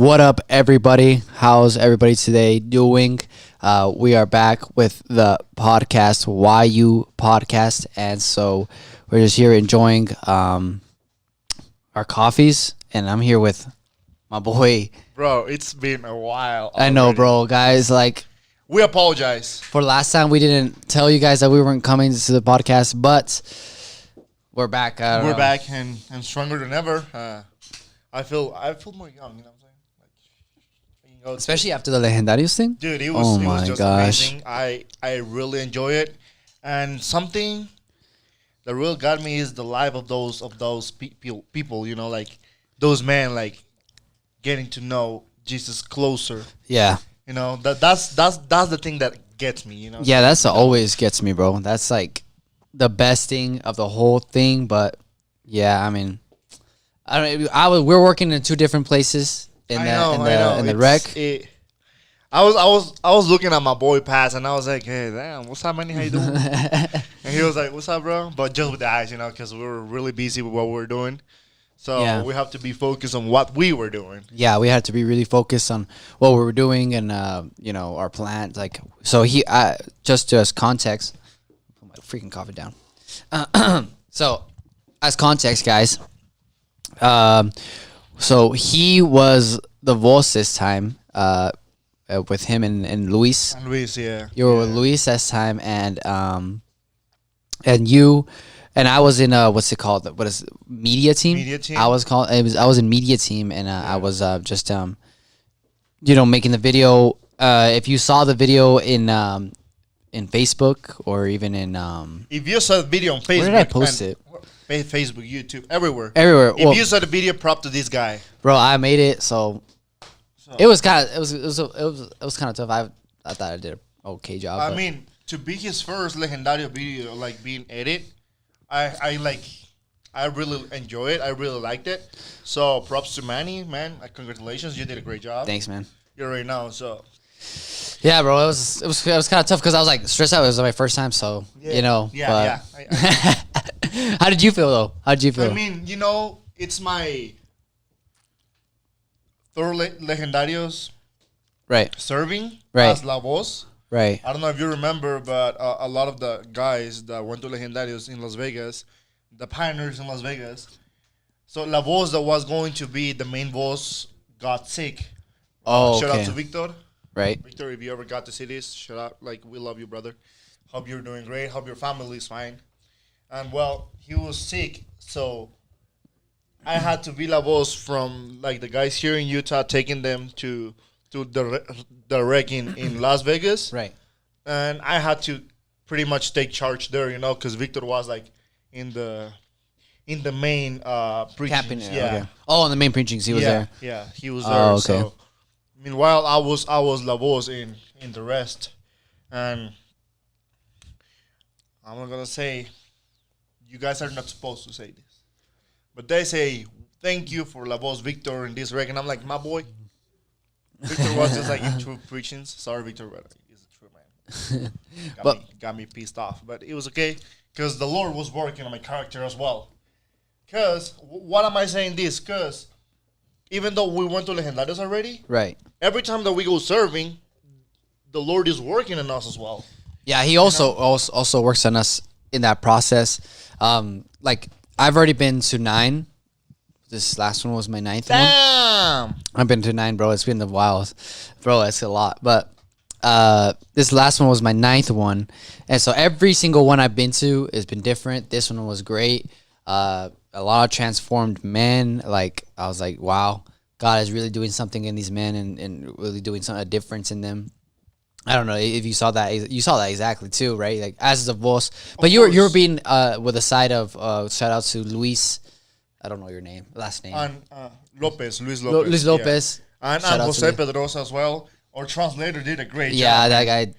What up, everybody? How's everybody today doing? We are back with the podcast, YU Podcast, and so we're just here enjoying our coffees, and I'm here with my boy. Bro, it's been a while already. I know, bro, guys. Like, we apologize for last time, we didn't tell you guys that we weren't coming to the podcast, but we're back. We're back and stronger than ever. I feel more young. You know what I'm saying? Like, especially after the legendarios thing. Dude, it was just amazing. I really enjoy it, and something that really got me is the life of those people. You know, like those men, like getting to know Jesus closer. Yeah. You know, that's the thing that gets me. You know. Yeah, that's always gets me, bro. That's like the best thing of the whole thing. But yeah, I mean, we're working in two different places in the rec. I was looking at my boy Pass, and I was like, hey, damn, what's up, man? How you doing? And he was like, what's up, bro? But just with the eyes, you know, because we were really busy with what we were doing. So we have to be focused on what we were doing. Yeah, we had to be really focused on what we were doing and our plans. Like, so just as context, put my freaking coffee down. So, as context, guys. So he was the voice this time. With him and Luis. And Luis, yeah. You were with Luis this time, and you. And I was in what's it called? What is it? Media team? Media team. I was in media team, and I was just making the video. If you saw the video in Facebook or even in if you saw the video on Facebook, where did I post it? Facebook, YouTube, everywhere. Everywhere. If you saw the video, prop to this guy, bro. I made it, so it was kind of kind of tough. I thought I did an okay job. I mean, to be his first legendario video, like being edited. I really enjoy it. I really liked it. So props to Manny, man. Congratulations, you did a great job. Thanks, man. You already know. So yeah, bro. It was kind of tough because I was like stressed out. It was my first time, so Yeah. How did you feel though? How did you feel? I mean, it's my third legendarios. Right. Serving. Right. As La Voz. Right. I don't know if you remember, but a lot of the guys that went to Legendarios in Las Vegas, the pioneers in Las Vegas, so La Voz that was going to be the main boss got sick. Shout out to Victor. Right. Victor, if you ever got to see this, shout out. Like, we love you, brother. Hope you're doing great. Hope your family is fine. And, well, he was sick, so I had to be La Voz from, like, the guys here in Utah, taking them to the rec in Las Vegas. Right. And I had to pretty much take charge there, because Victor was like in the main preachings. Okay. Oh, in the main preachings, he was there. Yeah, he was there. Okay. So meanwhile, I was La Voz in the rest, and I'm not gonna say you guys are not supposed to say this, but they say thank you for La Voz Victor in this rec, and I'm like, my boy. Victor was just like in true preachings. Sorry, Victor, but he's a true man. Got me pissed off, but it was okay because the Lord was working on my character as well. Because what am I saying this? Because even though we went to Legendarios already, right? Every time that we go serving, the Lord is working on us as well. Yeah, He also works on us in that process. Like I've already been to 9. This last one was my 9th one. Damn! I've been to 9, bro. It's been a while. Bro, that's a lot. But this last one was my 9th one. And so every single one I've been to has been different. This one was great. A lot of transformed men. Like, I was like, wow, God is really doing something in these men and really doing a difference in them. I don't know if you saw that. You saw that exactly too, right? Like, as the boss. But you were being with the side of, shout out to Luis. I don't know your last name. And Luis Lopez. Luis Lopez. Yeah. And Jose Pedrosa as well. Our translator did a great job. Yeah, that guy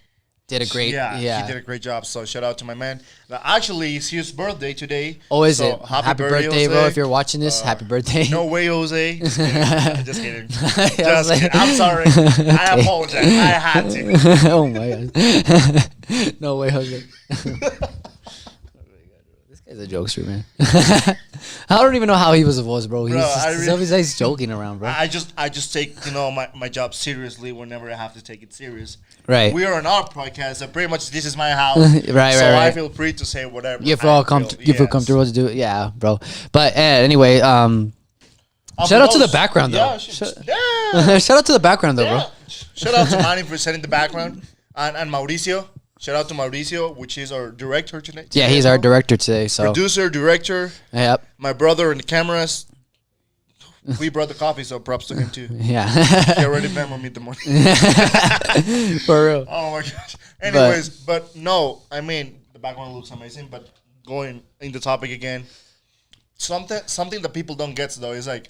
did a great. Yeah, he did a great job. So shout out to my man. Actually, it's his birthday today. Oh, is it? Happy birthday, bro! If you're watching this, happy birthday. No way, Jose. Just kidding. Just kidding. Just kidding. I'm sorry. I apologize. I had to. Oh my god. No way, Jose. This guy's a jokester, man. I don't even know how he was a voice, bro. He's Bro, just, I really- he's joking around, bro. I just take my job seriously whenever I have to take it serious. Right. We are on our podcast, so pretty much this is my house. Right, so right. I feel free to say whatever. You feel you feel comfortable to do it, yeah, bro. But anyway, shout out to the background though. Yeah, Shout out to the background though, bro. yeah. Shout out to Manny for setting the background, and Mauricio. Shout out to Mauricio, which is our director today. Yeah, he's our director today. So Producer, director. Yep. My brother in the cameras. We brought the coffee, so props to him too. Yeah. He already Venmo me the money. For real. Oh my gosh. Anyways, but no, I mean the background looks amazing. But going in the topic again, something that people don't get though is like,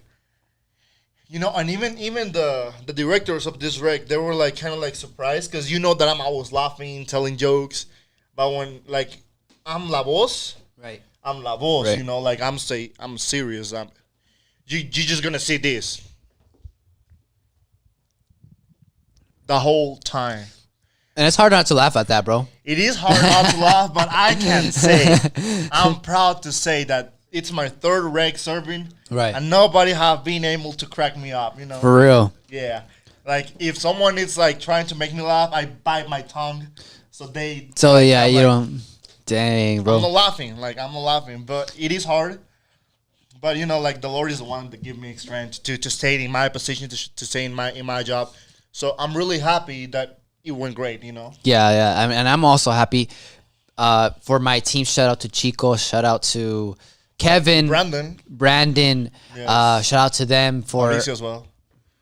you know, and even the directors of this rec, they were like kind of like surprised because you know that I'm always laughing, telling jokes, but when like I'm la voz, Right. I'm la voz, Right. you know, like I'm serious. You just gonna see this the whole time. And it's hard not to laugh at that, bro. It is hard not to laugh, but I can say I'm proud to say that it's my third reg serving, Right. and nobody have been able to crack me up. You know, For real. yeah. Like if someone is like trying to make me laugh, I bite my tongue, so they. So yeah, I'm you like, don't. Dang, I'm bro. not laughing. Like I'm not laughing, but it is hard. But you know, like the Lord is the one that give me strength to stay in my position, to stay in my job. So I'm really happy that it went great. You know. Yeah, yeah. And I'm also happy for my team. Shout out to Chico. Shout out to Kevin. Brandon. Yes. Shout out to them for. Mauricio as well.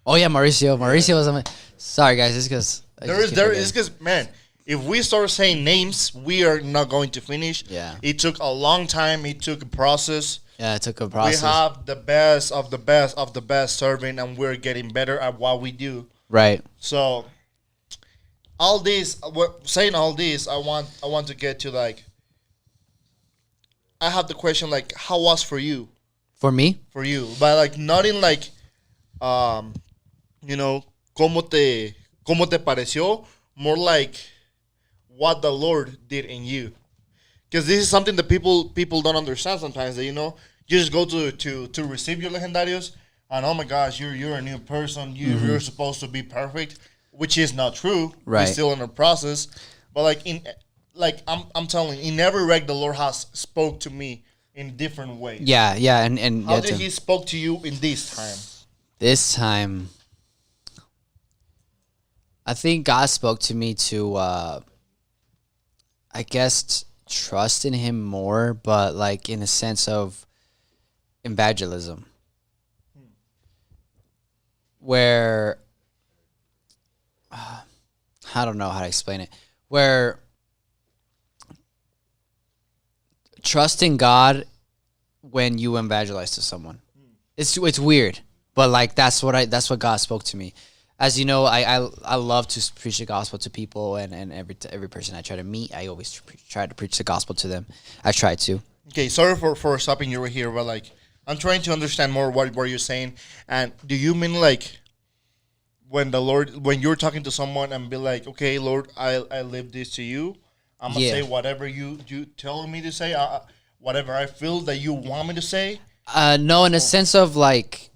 Oh yeah, Mauricio. Mauricio was on my. Sorry guys, it's because There is because man, if we start saying names, we are not going to finish. Yeah. It took a long time. It took a process. Yeah, it took a process. We have the best of the best of the best serving, and we're getting better at what we do. Right. So, all this, saying all this, I want to get to like. I have the question like, how was for you? For me? For you, but like not in like, you know, cómo te pareció? More like, what the Lord did in you. Because this is something that people don't understand sometimes. That you know, you just go to receive your legendarios, and oh my gosh, you're a new person. You're supposed to be perfect, which is not true. Right. We're still in a process. But like I'm telling you, in every reg, the Lord has spoke to me in different ways. Yeah, yeah, and How yeah, did He spoke to you in this time? This time, I think God spoke to me to, I guess, trust in Him more, but like in a sense of evangelism, where I don't know how to explain it. Where trusting God when you evangelize to someone, it's weird, but like that's what God spoke to me. As you know, I love to preach the gospel to people, and every person I try to meet, I always try to preach the gospel to them. I try to. Okay, sorry for stopping you right here, but like I'm trying to understand more what you're saying. And do you mean like when you're talking to someone and be like, okay, Lord, I live this to you. I'm gonna say whatever you telling me to say, whatever I feel that you want me to say. No, in a sense of like,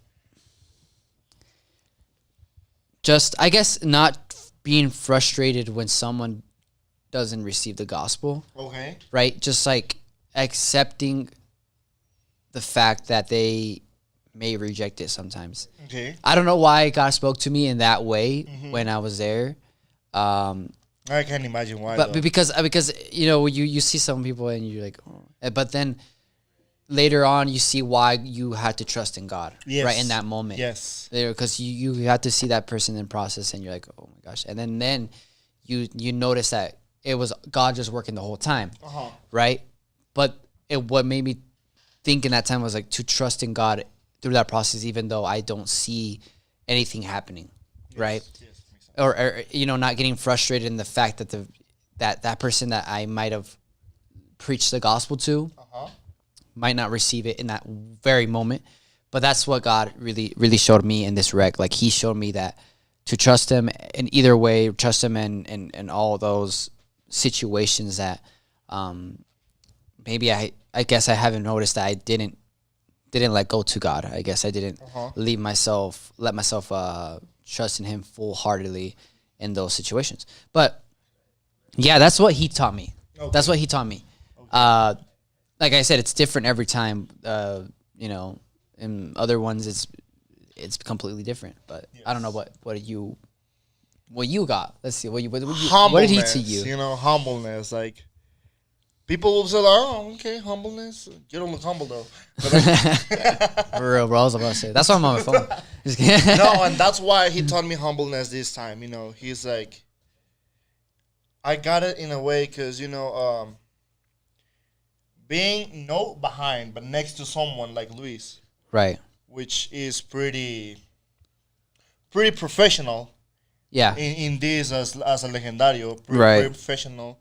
just I guess not being frustrated when someone doesn't receive the gospel. Okay. Right? Just like accepting the fact that they may reject it sometimes. Okay. I don't know why God spoke to me in that way when I was there. I can't imagine why. But because you know, you see some people and you're like, oh. But then later on you see why you had to trust in God, right, in that moment. Yes. Because you had to see that person in process, and you're like, oh my gosh. And then you notice that it was God just working the whole time, right? But what made me think in that time was like to trust in God through that process, even though I don't see anything happening, right? Yes, makes sense. Or you know, not getting frustrated in the fact that that person that I might have preached the gospel to might not receive it in that very moment. But that's what God really showed me in this rec. Like He showed me that to trust Him in either way, trust Him in all those situations that maybe I guess I haven't noticed that I didn't didn't let go to God. I guess I didn't let myself trust in Him full heartedly in those situations. But yeah, that's what He taught me. Okay. That's what He taught me. Okay. Like I said, it's different every time. You know, in other ones, it's completely different. But I don't know what you got. Let's see what did He to you? You know, humbleness. Like people will say, "Oh, okay, humbleness." You don't look humble though. But like, for real, bro. I was about to say that's why I'm on my phone. No, and that's why He taught me humbleness this time. You know, He's like, I got it in a way because you know, being not behind but next to someone like Luis, right, which is pretty professional. Yeah. In this as a legendario, pretty professional,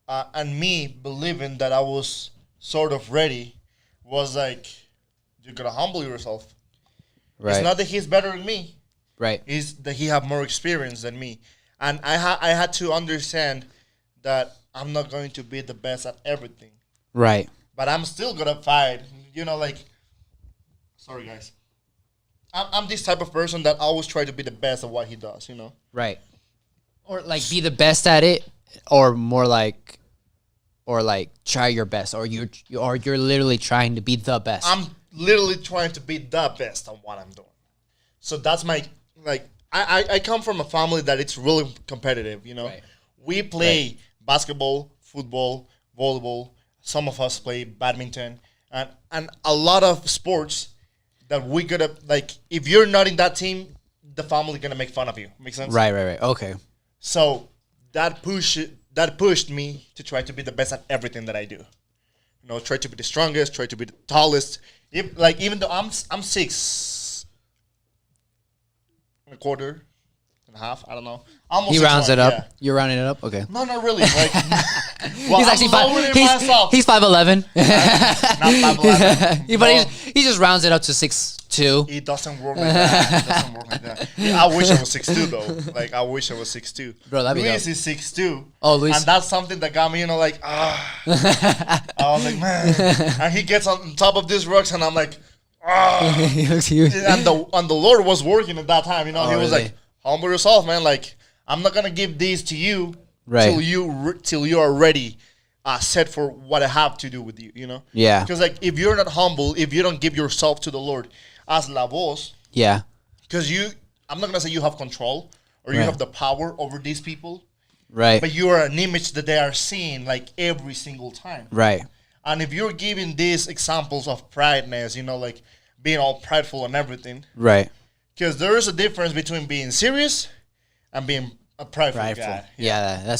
and me believing that I was sort of ready was like, you gotta humble yourself. Right. It's not that he's better than me. Right. It's that he have more experience than me, and I had to understand that I'm not going to be the best at everything. Right. But I'm still gonna fight. You know, like, sorry guys. I'm this type of person that always try to be the best at what he does, you know? Right. Or like be the best at it, or more like, try your best, or you're literally trying to be the best. I'm literally trying to be the best at what I'm doing. So that's my, like, I come from a family that it's really competitive, you know? Right. We play basketball, football, volleyball. Some of us play badminton, and a lot of sports that we gotta, like, if you're not in that team, the family gonna make fun of you. Make sense? Right. Okay. So that pushed me to try to be the best at everything that I do. You know, try to be the strongest, try to be the tallest. Even though I'm 6 and a quarter and a half, I don't know. Almost he rounds it up. Yeah. You're rounding it up. Okay. No, not really. Like, well, he's actually he's 5'11". Not 5'11". But he just rounds it up to 6'2". It doesn't work like that. Yeah, I wish I was 6'2" though. Like, I wish I was 6'2". Bro, that'd be Luis is 6'2". Oh, Luis. And that's something that got me, you know, like, I was like, man. And he gets on top of these rocks, and I'm like, he looks huge. And the Lord was working at that time, you know. He was really? like, humble yourself, man. Like, I'm not gonna give these to you till you are ready, set for what I have to do with you. You know. Yeah. Because like, if you're not humble, if you don't give yourself to the Lord as la voz. Yeah. Because I'm not gonna say you have control or you have the power over these people. Right. But you are an image that they are seeing like every single time. Right. And if you're giving these examples of prideness, you know, like being all prideful and everything. Right. Because there is a difference between being serious and being a prideful guy. Yeah,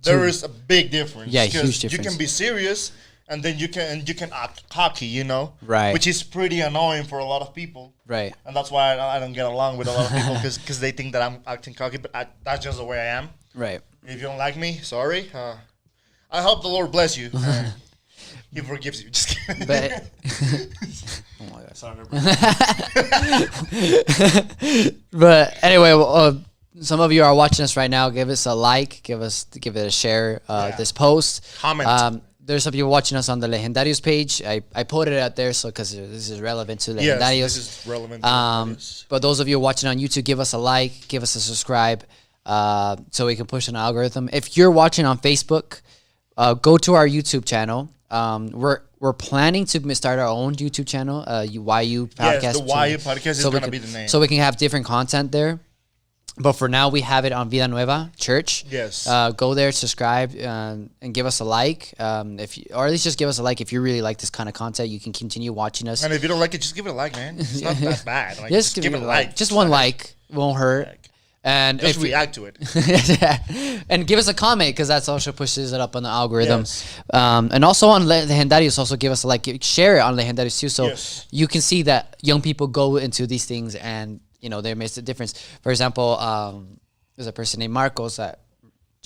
there is a big difference. Yeah, huge difference. You can be serious and then you can act cocky, you know, right? Which is pretty annoying for a lot of people, right? And that's why I don't get along with a lot of people because they think that I'm acting cocky, but that's just the way I am, right? If you don't like me, sorry. I hope the Lord bless you. He forgives you. Just kidding. But oh my god, sorry. But anyway, some of you are watching us right now. Give us a like. Give it a share. This post. Comment. There's some people watching us on the Legendarios page. I put it out there because this is relevant to Legendarios. Yes, this is relevant. But those of you watching on YouTube, give us a like. Give us a subscribe. So we can push an algorithm. If you're watching on Facebook, go to our YouTube channel. We're planning to start our own YouTube channel, YU Podcast. Yes, the YU Podcast is going to be the name. So we can have different content there. But for now, we have it on Vida Nueva Church. Yes. Go there, subscribe, and give us a like. Or at least just give us a like if you really like this kind of content. You can continue watching us. And if you don't like it, just give it a like, man. It's not that bad. Like, just give it a like. Just one like won't hurt. And just react to it. And give us a comment because that also pushes it up on the algorithm. Yes. And also on Legendarios, also give us a like. Share it on Legendarios too, so you can see that young people go into these things and they make a difference. For example, there's a person named Marcos. Shout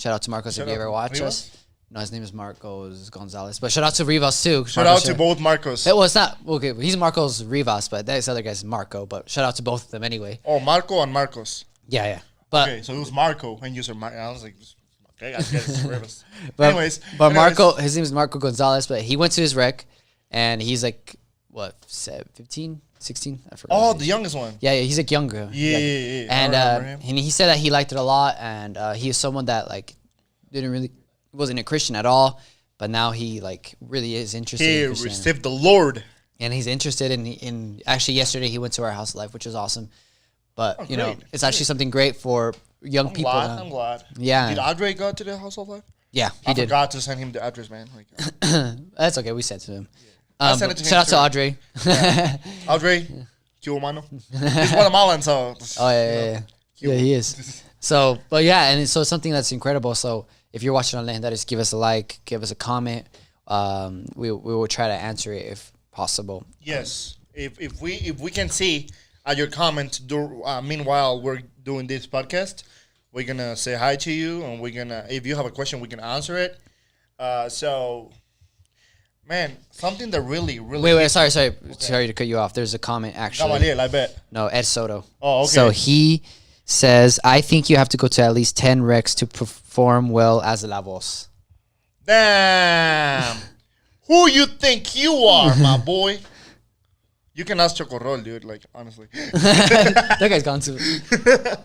out to Marcos if you ever watch us. No, his name is Marcos Gonzalez. But shout out to Rivas too. Shout out to both Marcos. Well, it's not okay. He's Marcos Rivas, but this other guy's Marco. But shout out to both of them anyway. Oh, Marco and Marcos. Yeah. But okay, so it was Marco and user Marco. I was like, okay, I get it. Rivas. Anyways, Marco, his name is Marco Gonzalez, but he went to his rec, and he's like what, 15, 16? I forgot. Oh, the youngest one. Yeah, he's like younger. Yeah. And I remember him. he said that he liked it a lot, and he is someone that like wasn't a Christian at all, but now he like really is interested. He in Christianity. received the Lord. And he's interested in actually yesterday he went to our house of life, which was awesome. But you know, great. it's actually something great for young people. I'm glad. Yeah. Did Andre go to the House of Life? Yeah, I he did. forgot to send him the address, man. Like, That's okay. We sent to him. I sent it to him Shout out to too. Audrey. Audrey, Q mano. He's Guatemalan, so. Oh yeah. Yeah, he is. So, but yeah, and so it's something that's incredible. So if you're watching on Legendarios, give us a like, give us a comment. We will try to answer it if possible. Yes, if we can see your comments. Meanwhile, we're doing this podcast. We're gonna say hi to you, and we're gonna. If you have a question, we can answer it. So, man, something that really. Wait, sorry to cut you off. There's a comment actually. Gamaliel, I bet. No, Ed Soto. Oh, okay. So he says, I think you have to go to at least 10 recs to perform well as La Voz. Damn. Who you think you are, my boy? You can ask Chocorrol, dude. Like, honestly. That guy's gone to.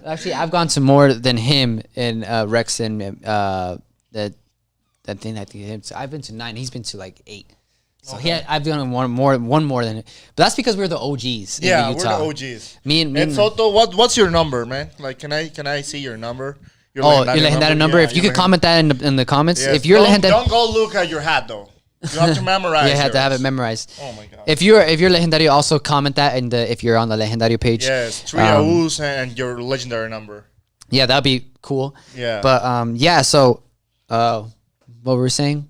Actually, I've gone to more than him in Rex and that thing. I think I've been to 9. He's been to like 8. So I've done one more than it. But that's because we're the OGs. Yeah, in Utah. we're the OGs. Me and Ed Soto, what's your number, man? Like, can I see your number? Your legendary number. Yeah, if you could comment that in the comments. Yes. If you're legendary, don't go look at your hat though. You have to memorize. you have to have it yours. memorized. Oh my god. If you're legendary, also comment that if you're on the legendary page. Yes, 3 AUs and your legendary number. Yeah, that'd be cool. Yeah. But yeah, so what were we saying?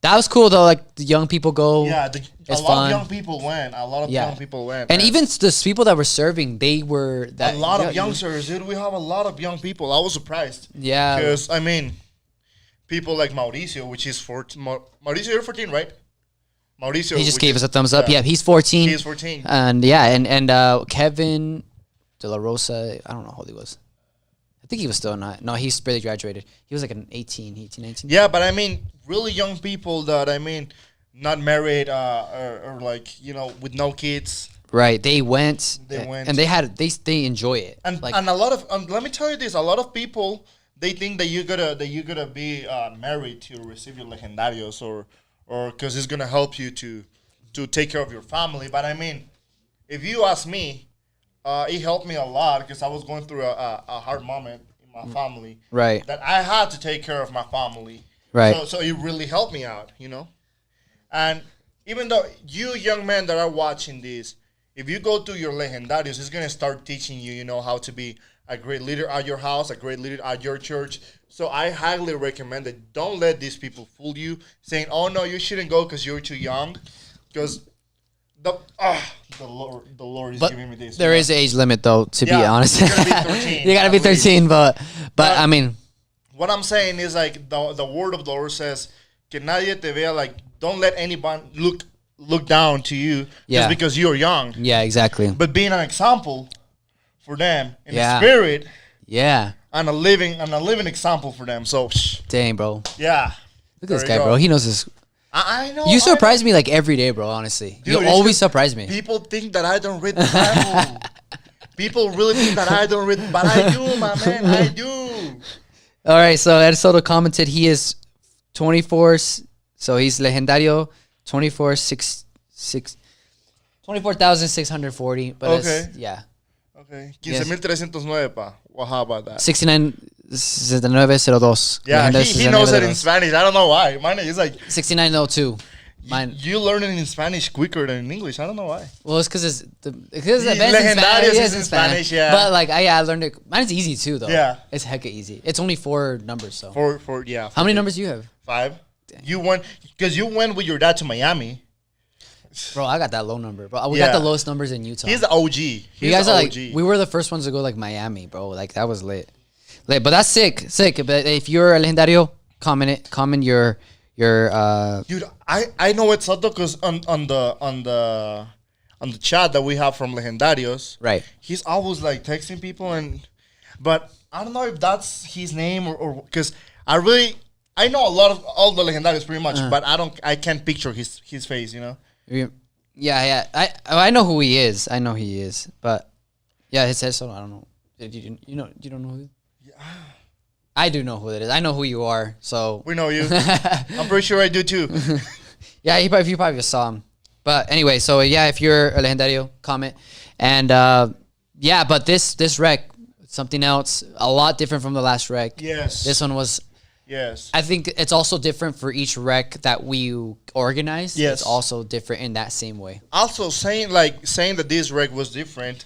That was cool though. Like the young people go. Yeah, it's a lot fun. of young people went. A lot of young people went. And even the people that were serving, they were that. A lot of youngsters, dude. We have a lot of young people. I was surprised. Yeah. Because I mean, people like Mauricio, which is 14. Mauricio, you're 14, right? Mauricio. He just gave us a thumbs up. Yeah, he's 14. He's 14. And yeah, and Kevin De La Rosa, I don't know how old he was. I think he was still not. No, he's barely graduated. He was like an 18, 19. Yeah, but I mean, really young people that, I mean, not married or like, you know, with no kids. Right. They went. And they enjoy it. And like, and a lot of, let me tell you this, a lot of people, they think that you gotta be married to receive your legendarios or because it's gonna help you to take care of your family. But I mean, if you ask me, it helped me a lot because I was going through a hard moment in my family. Right. That I had to take care of my family. Right. So it really helped me out, you know. And even though you young men that are watching this, if you go to your legendarios, it's gonna start teaching you, you know, how to be a great leader at your house, a great leader at your church. So I highly recommend that don't let these people fool you, saying, "Oh no, you shouldn't go because you're too young," because the Lord is giving me this. There is an age limit, though. To be honest, you gotta be 13. You gotta be 13, but I mean, what I'm saying is like the word of the Lord says, "Que nadie te vea," like don't let anybody look down to you just because you're young. Yeah, exactly. But being an example for them in the spirit. Yeah. And a living example for them. So dang, bro. Yeah. Look at this guy, bro. He knows this. I know. You surprise me like every day, bro. Honestly, dude, you always surprise me. People think that I don't read the Bible. People really think that I don't read, but I do, my man. I do. All right. So Ed Soto commented he is 24. So he's legendario 24,640. But okay. Yeah. Okay. 15,309, pa. How about that? 69,902. Yeah, he knows it in Spanish. I don't know why. Mine is like 6902. Mine. You learn it in Spanish quicker than in English. I don't know why. Well, it's because the legendarios is in Spanish. Yeah. But like, I learned it. Mine's easy too, though. Yeah. It's hecka easy. It's only 4 numbers, so. Four. Yeah. How many numbers do you have? 5. Dang. You went because you went with your dad to Miami. Bro, I got that low number, bro. We got the lowest numbers in Utah. He's the OG. You guys are like, we were the first ones to go like Miami, bro. Like that was lit. But that's sick. But if you're a legendario, comment your Dude, I know it's Soto because on the chat that we have from legendarios, right? He's always like texting people but I don't know if that's his name or because I know a lot of all the legendarios pretty much, but I can't picture his face, you know. Yeah. I know who he is. I know he is, but yeah, it says so. I don't know. You don't know who? I do know who it is. I know who you are. So We know you. I'm pretty sure I do too. yeah, you probably just saw him. But anyway, so yeah, if you're a legendario, comment. And yeah, but this rec, something else, a lot different from the last rec. Yes. This one was. Yes. I think it's also different for each rec that we organize. Yes. It's also different in that same way. Also, saying that this rec was different,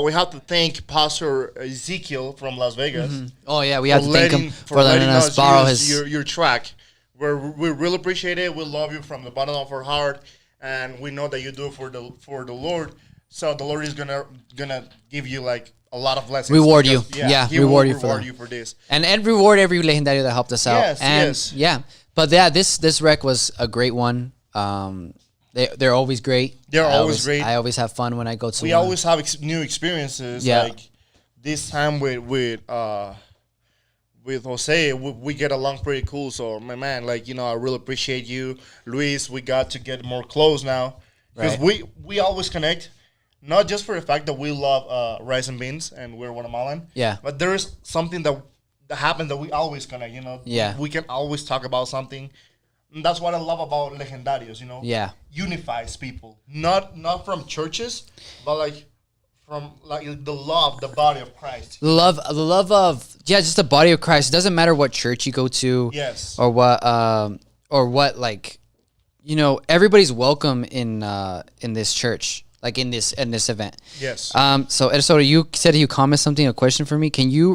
we have to thank Pastor Ezekiel from Las Vegas. Oh yeah, we have to thank him for letting us borrow his. your track. We really appreciate it. We love you from the bottom of our heart, and we know that you do it for the Lord. So the Lord is gonna give you like a lot of blessings. Reward because, you. Yeah, He reward will you for reward that. you for this. And reward every legendario that helped us out. Yes, and yes. yeah. But yeah, this rec was a great one. They're always great. They're always great. I always have fun when I go to We one. always have new experiences. Yeah. Like this time with Jose, we get along pretty cool. So my man, like I really appreciate you, Luis. We got to get more close now because Right. we always connect. Not just for the fact that we love rice and beans and we're Guatemalan. Yeah. But there is something that happens that we always connect. Yeah. We can always talk about something. And that's what I love about legendarios. Yeah. Unifies people. Not from churches, but like from like the body of Christ. The love of just the body of Christ. It doesn't matter what church you go to. Yes. Or what like, everybody's welcome in this church. Like in this event. Yes. So Edosoto, you said you comment something, a question for me. Can you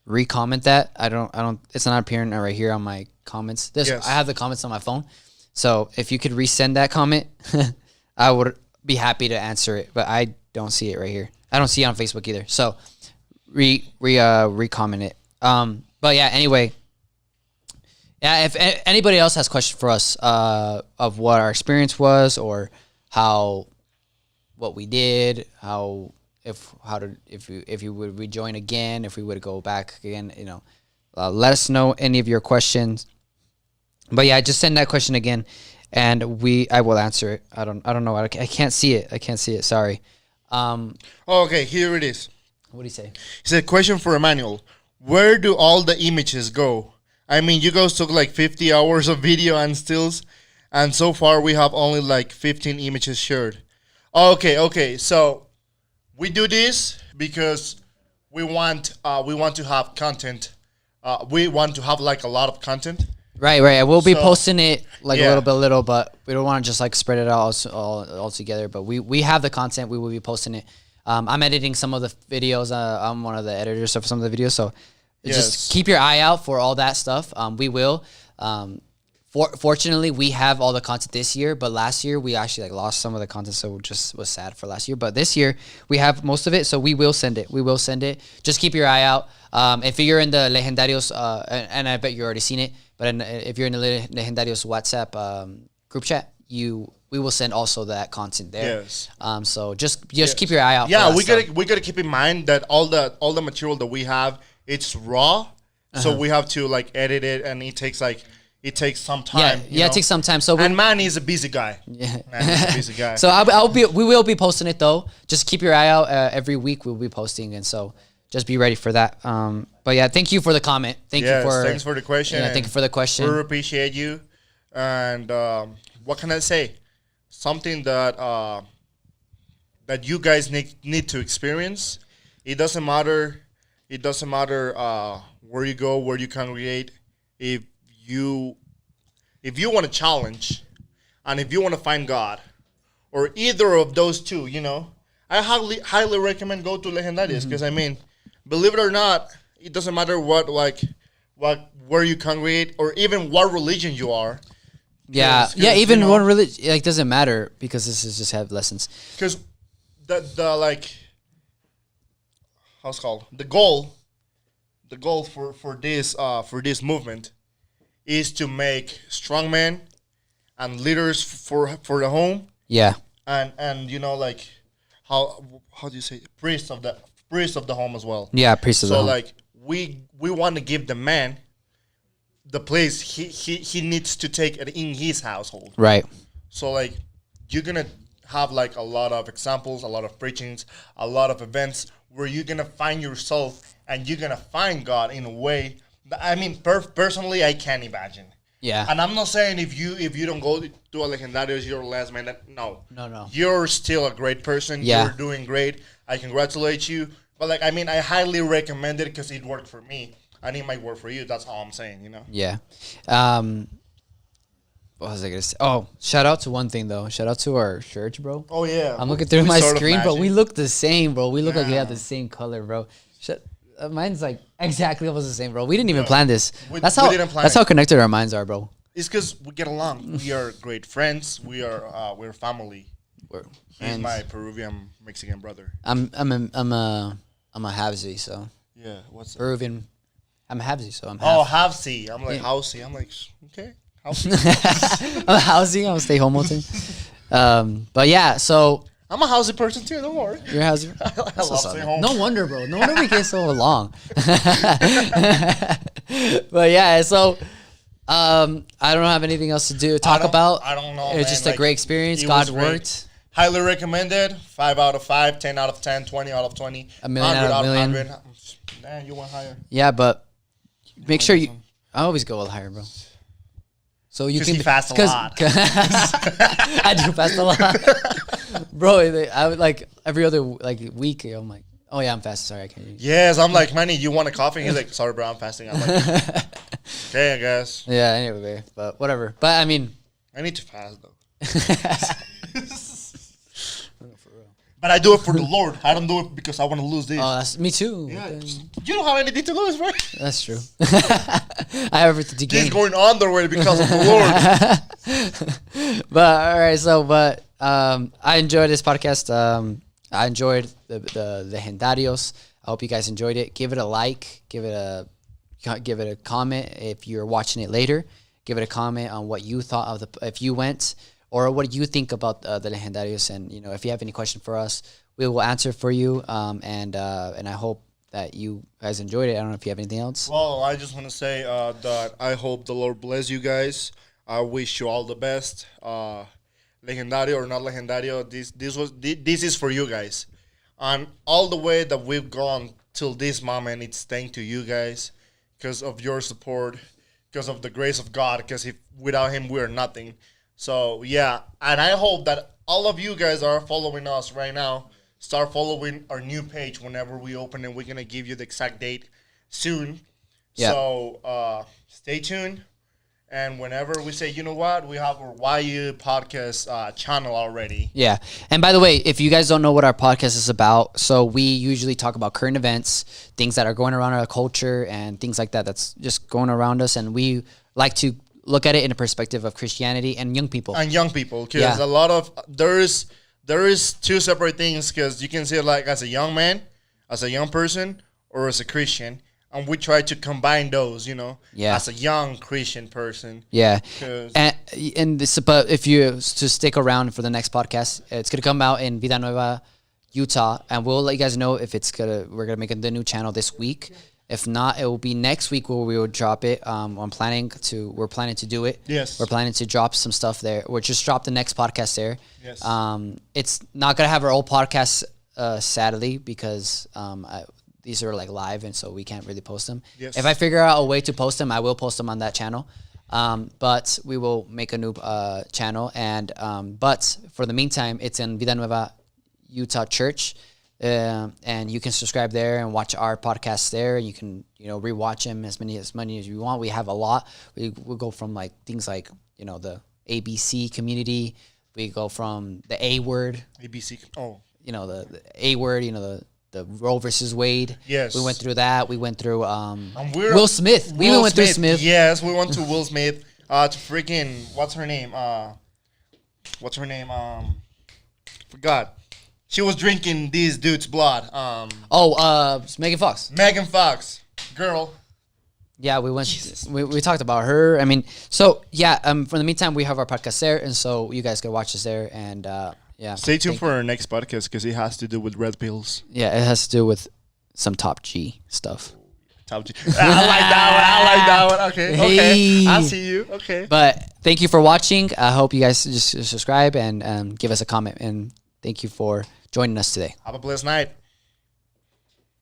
re-comment that? I don't. It's not appearing right here on my comments. Yes. I have the comments on my phone. So if you could resend that comment, I would be happy to answer it. But I don't see it right here. I don't see it on Facebook either. So re-comment it. But yeah. Anyway. Yeah. If anybody else has questions for us of what our experience was or what we did, if you would rejoin again, if we would go back again, let us know any of your questions. But yeah, just send that question again, and I will answer it. I don't know. I can't see it. Sorry. Okay, here it is. What do you say? It's a question for Emmanuel. Where do all the images go? I mean, you guys took like 50 hours of video and stills. And so far, we have only like 15 images shared. Okay. So we do this because we want to have content. We want to have like a lot of content. Right. We'll be So, posting it like yeah. a little, but we don't want to just like spread it out all together. But we have the content. We will be posting it. I'm editing some of the videos. I'm one of the editors of some of the videos. So Yes. just keep your eye out for all that stuff. We will. Fortunately, we have all the content this year, but last year we actually lost some of the content, so it just was sad for last year. But this year we have most of it, so we will send it. Just keep your eye out. If you're in the legendarios, and I bet you already seen it, but if you're in the legendarios WhatsApp group chat, we will send also that content there. Yes. So just keep your eye out. Yeah, for that we gotta keep in mind that all the material that we have, it's raw, so we have to like edit it, and it takes some time. Yeah, it takes some time. So and man is a busy guy. Yeah. Man is a busy guy. So we will be posting it though. Just keep your eye out. Every week we'll be posting, and so just be ready for that. But yeah, thank you for the comment. Thanks for the question. Yeah, thank you for the question. We appreciate you. And what can I say? Something that you guys need to experience. It doesn't matter. Where you go, where you congregate. If you want to challenge, and if you want to find God, or either of those two, I highly recommend go to Legendarios because I mean, believe it or not, it doesn't matter where you congregate or even what religion you are. Yeah, even one religion doesn't matter because this is just have lessons. Because the how's it called, the goal for this movement is to make strong men and leaders for the home. Yeah. And how do you say, priest of the home as well. Yeah, priest of the home. So we want to give the man the place he needs to take it in his household. Right. So you're gonna have like a lot of examples, a lot of preachings, a lot of events where you're gonna find yourself and you're gonna find God in a way that, I mean, personally, I can't imagine. Yeah. And I'm not saying if you don't go to a legendarios, you're less man. No. No. You're still a great person. Yeah. You're doing great. I congratulate you. But like, I mean, I highly recommend it because it worked for me. And it might work for you. That's all I'm saying, you know? Yeah. What was I gonna say? Oh, shout out to one thing though. Shout out to our shirts, bro. Oh yeah. I'm looking through We my sort of screen, but we matching. look the same, bro. We look like we have Yeah. the same color, bro. Mine's like exactly almost the same, bro. We didn't even plan this. we That's how didn't plan that's it. how connected our minds are, bro. It's because we get along. We are great friends. We're family. We're He's friends. my Peruvian Mexican brother. I'm a Havsy, so Yeah. What's that? Peruvian. I'm a Havsy, so I'm Oh, half. Havsy. I'm like Yeah. Housey. I'm like okay. Housey. I'm a Havsy. I'm a stay home thing. But yeah, so I'm a Housey person too. Don't worry. you're a Havsy. I That's love what's up, staying man. home. No wonder, bro. No wonder we get so along. But yeah, so I don't have anything else to talk about. I don't know. It was man. just a Like, great experience. it God was great. worked. Highly recommended. 5 out of 5, 10 out of 10, 20 out of 20. A million out of a million. 100. Man, you went higher. Yeah, but make sure you. I always go with higher, bro. So you 'Cause can he fasts a 'cause- lot. I do fast a lot, bro. I would like every other week. I'm like, oh yeah, I'm fast. Sorry, I can't. Eat. Yes, I'm like, Manny, you want a coffee? He's like, sorry, bro, I'm fasting. I'm like, okay, I guess. Yeah. Anyway, but whatever. But I mean, I need to fast, though. But I do it for the Lord. I don't do it because I want to lose this. oh, that's me too. Yeah, you don't have anything to lose, bro. That's true. I have everything to He's gain. going underway because of the Lord. But all right, so I enjoyed this podcast. I enjoyed the legendarios. I hope you guys enjoyed it. Give it a like. Give it a comment if you're watching it later. Give it a comment on what you thought of if you went, or what you think about the legendarios. And if you have any question for us, we will answer for you. And I hope that you guys enjoyed it. I don't know if you have anything else. Well, I just want to say that I hope the Lord bless you guys. I wish you all the best. Legendario or not legendario, this is for you guys. And all the way that we've gone till this moment, it's thanks to you guys because of your support, because of the grace of God, because without Him, we're nothing. So, yeah, and I hope that all of you guys are following us right now. Start following our new page whenever we open it. We're going to give you the exact date soon. Yeah. So, stay tuned. And whenever we say, you know what, we have our YU podcast channel already. Yeah. And by the way, if you guys don't know what our podcast is about, so we usually talk about current events, things that are going around our culture and things like that that's just going around us. And we like to look at it in a perspective of Christianity and young people. And young people, because Yeah. a lot of, there is two separate things, because you can see it like as a young man, as a young person, or as a Christian. And we try to combine those, Yeah. as a young Christian person. Yeah. 'Cause- And this, but if you to stick around for the next podcast, it's going to come out in Vida Nueva, Utah. And we'll let you guys know if we're going to make the new channel this week. If not, it will be next week where we will drop it. We're planning to do it. Yes. We're planning to drop some stuff there. We'll just drop the next podcast there. Yes. It's not gonna have our old podcast, sadly, because these are like live, and so we can't really post them. Yes. If I figure out a way to post them, I will post them on that channel. But we will make a new channel, and but for the meantime, it's in Vida Nueva, Utah Church. And you can subscribe there and watch our podcasts there. You can, rewatch them as many as you want. We have a lot. We'll go from like things like, the ABC community. We go from the A word, ABC. Oh, the A word, the Roe versus Wade. Yes. We went through that. We went through we're- Will Smith. We even went through Smith. Yes, we went to Will Smith. To freaking, what's her name? Forgot. She was drinking these dudes' blood. Megan Fox. Megan Fox, girl. Yeah, we went. We talked about her. I mean, so yeah. For the meantime, we have our podcast there, and so you guys can watch us there. And yeah, Stay tuned for our next podcast because it has to do with red pills. Yeah, it has to do with some top G stuff. Top G. I like that one. Okay. Hey. I see you. Okay. But thank you for watching. I hope you guys just subscribe and give us a comment. And thank you for joining us today. Have a blessed night.